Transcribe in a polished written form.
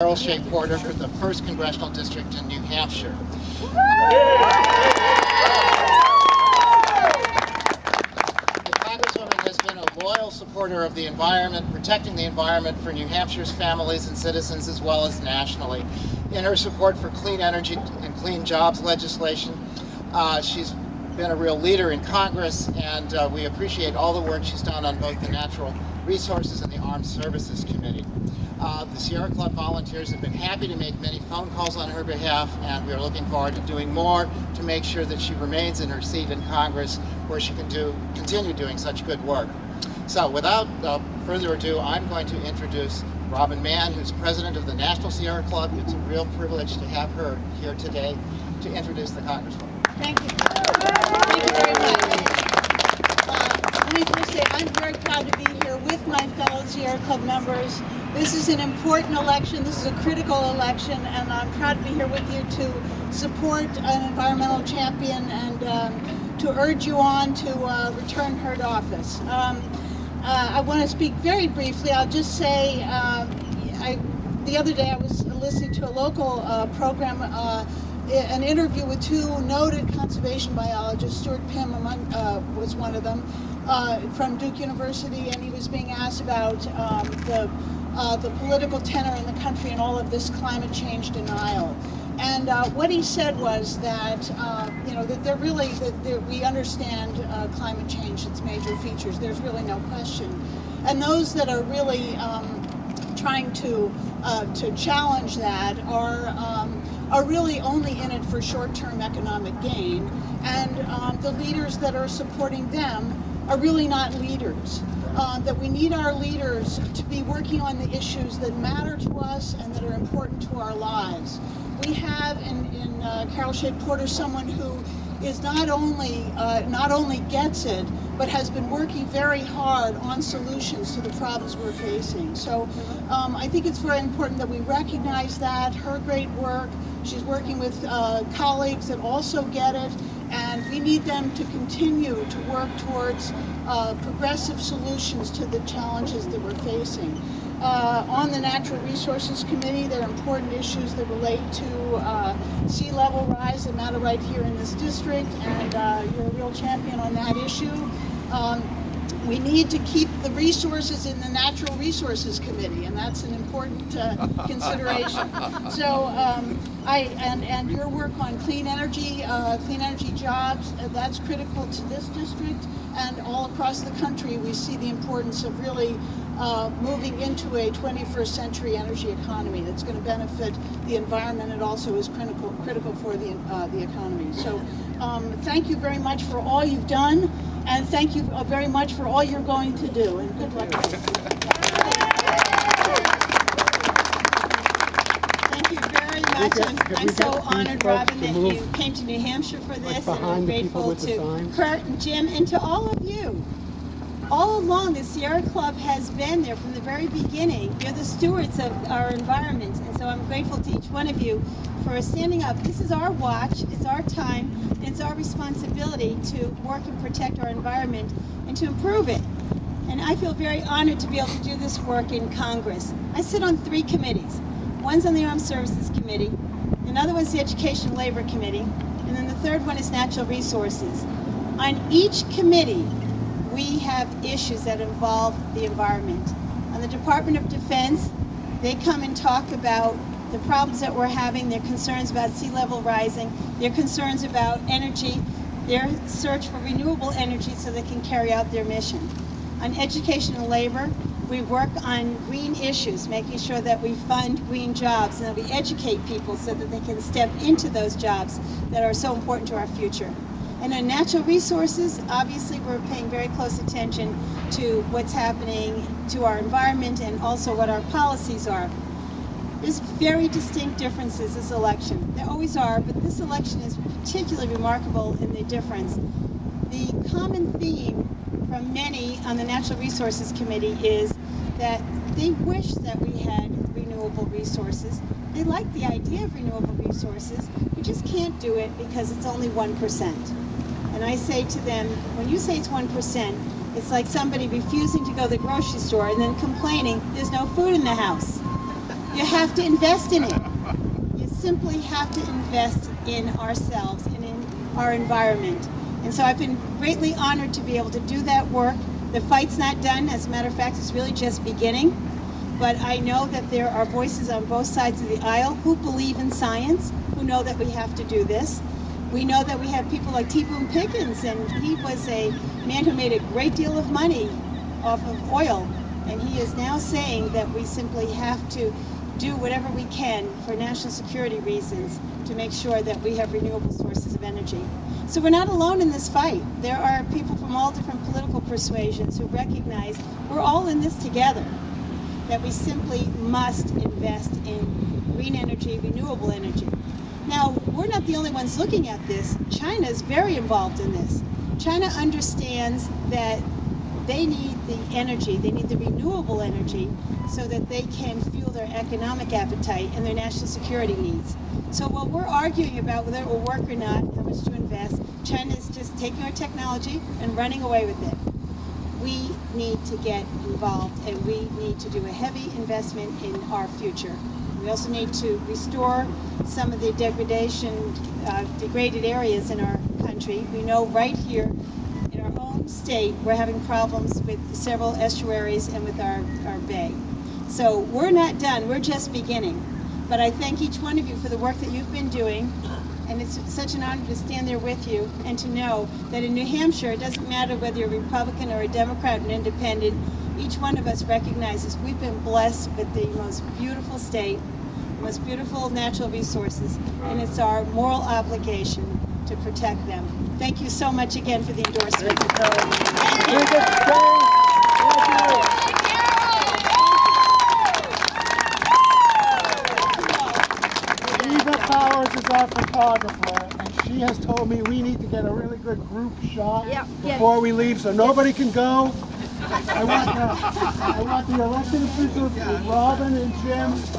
Carol Shea Porter for the 1st Congressional District in New Hampshire. The Congresswoman has been a loyal supporter of the environment, protecting the environment for New Hampshire's families and citizens as well as nationally. In her support for clean energy and clean jobs legislation, she's been a real leader in Congress, and we appreciate all the work she's done on both the Natural Resources and the Armed Services Committee. The Sierra Club volunteers have been happy to make many phone calls on her behalf, and we are looking forward to doing more to make sure that she remains in her seat in Congress where she can continue doing such good work. So without further ado, I'm going to introduce Robin Mann, who's president of the National Sierra Club. It's a real privilege to have her here today to introduce the Congresswoman. Thank you. Thank you very much. Let me first say I'm very proud to be here with my fellow Sierra Club members. This is an important election. This is a critical election, and I'm proud to be here with you to support an environmental champion and to urge you on to return her to office. I want to speak very briefly. I'll just say the other day I was listening to a local program, an interview with two noted conservation biologists. Stuart Pimm was one of them, from Duke University, and he was being asked about the political tenor in the country and all of this climate change denial. And what he said was that that we understand climate change, its major features. There's really no question. And those that are really trying to challenge that are really only in it for short-term economic gain, and the leaders that are supporting them are really not leaders. That we need our leaders to be working on the issues that matter to us and that are important to our lives. We have in Carol Shea Porter someone who is not only gets it, but has been working very hard on solutions to the problems we're facing. So I think it's very important that we recognize that, her great work. She's working with colleagues that also get it, and we need them to continue to work towards progressive solutions to the challenges that we're facing. On the Natural Resources Committee, there are important issues that relate to sea level rise that matter right here in this district, and you're a real champion on that issue. We need to keep the resources in the Natural Resources Committee, and that's an important consideration. So and your work on clean energy jobs, that's critical to this district, and all across the country we see the importance of really moving into a 21st century energy economy that's going to benefit the environment. It also is critical for the economy. So thank you very much for all you've done, and thank you very much for all you're going to do, and good luck. Thank you very much. I'm so honored, Robin, that you came to New Hampshire for this, and I'm grateful to Kurt and Jim and to all of you. All along, the Sierra Club has been there from the very beginning. You're the stewards of our environment, and so I'm grateful to each one of you for standing up. This is our watch, it's our time, and it's our responsibility to work and protect our environment and to improve it. And I feel very honored to be able to do this work in Congress. I sit on 3 committees. One's on the Armed Services Committee, another one's the Education and Labor Committee, and then the third one is Natural Resources. On each committee, we have issues that involve the environment. On the Department of Defense, they come and talk about the problems that we're having, their concerns about sea level rising, their concerns about energy, their search for renewable energy so they can carry out their mission. On Education and Labor, we work on green issues, making sure that we fund green jobs and that we educate people so that they can step into those jobs that are so important to our future. And on Natural Resources, obviously we're paying very close attention to what's happening to our environment and also what our policies are. There's very distinct differences this election. There always are, but this election is particularly remarkable in the difference. The common theme from many on the Natural Resources Committee is that they wish that we had renewable resources. They like the idea of renewable resources. We just can't do it because it's only 1%. And I say to them, when you say it's 1%, it's like somebody refusing to go to the grocery store and then complaining there's no food in the house. You have to invest in it. You simply have to invest in ourselves and in our environment. And so I've been greatly honored to be able to do that work. The fight's not done. As a matter of fact, it's really just beginning. But I know that there are voices on both sides of the aisle who believe in science, who know that we have to do this. We know that we have people like T. Boone Pickens, and he was a man who made a great deal of money off of oil. And he is now saying that we simply have to do whatever we can for national security reasons to make sure that we have renewable sources of energy. So we're not alone in this fight. There are people from all different political persuasions who recognize we're all in this together, that we simply must invest in green energy, renewable energy. Now, we're not the only ones looking at this. China is very involved in this. China understands that they need the energy, they need the renewable energy so that they can fuel their economic appetite and their national security needs. So while we're arguing about whether it will work or not, how much to invest, China is just taking our technology and running away with it. We need to get involved, and we need to do a heavy investment in our future. We also need to restore some of the degraded areas in our country. We know right here in our own state we're having problems with several estuaries and with our bay. So we're not done, we're just beginning. But I thank each one of you for the work that you've been doing, and it's such an honor to stand there with you and to know that in New Hampshire, it doesn't matter whether you're a Republican or a Democrat or an independent, each one of us recognizes we've been blessed with the most beautiful state, the most beautiful natural resources, and it's our moral obligation to protect them. Thank you so much again for the endorsement. Eva Powers is our photographer, and she has told me we need to get a really good group shot before we leave, so nobody can go. I want the elected officials with Robin and Jim.